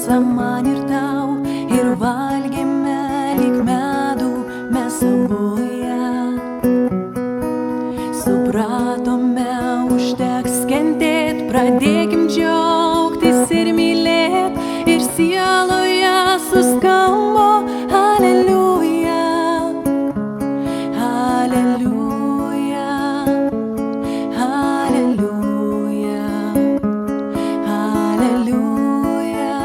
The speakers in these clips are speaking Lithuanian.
visa man ir tau, ir valgėme lyg medų mes abuja. Supratome, užteks kentėt, pradėkim džiaugtis ir mylėt, ir sieloje suskambo Aleliuja, Aleliuja, Aleliuja, Aleliuja,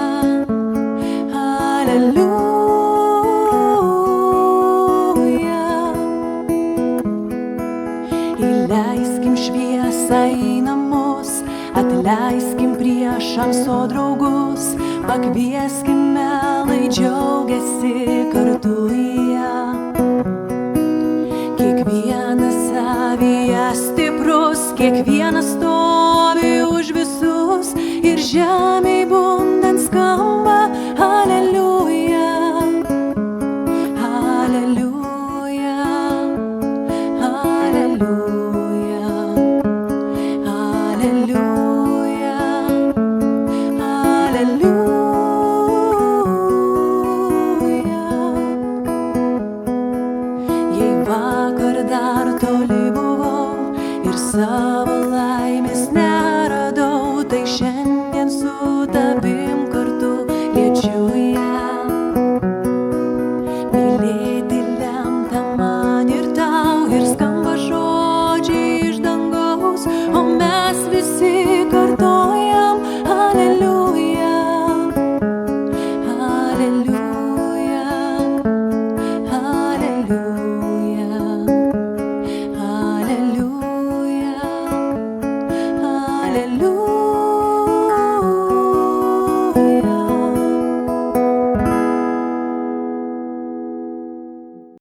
Aleliuja. Įleiskim šviesą į namus, atleiskim priešams o draugus, pakvieskim melai džiaugiasi kartu į ją. Kiekvienas savyje stiprus, kiekvienas stovi už visus, ir žemėj bundant skamba Aleliuja, Aleliuja, Aleliuja, Aleliuja, Aleliuja. Jei vakar dar toli buvau ir savo laimės neradau, tai šiandien su tavim kartu liečiu ją. Mylėti lemta man ir tau, ir skamba žodžiai iš dangaus, o mes visi kartojam Aleliuja, Aleliuja, Aleliuja, Aleliuja, Aleliuja.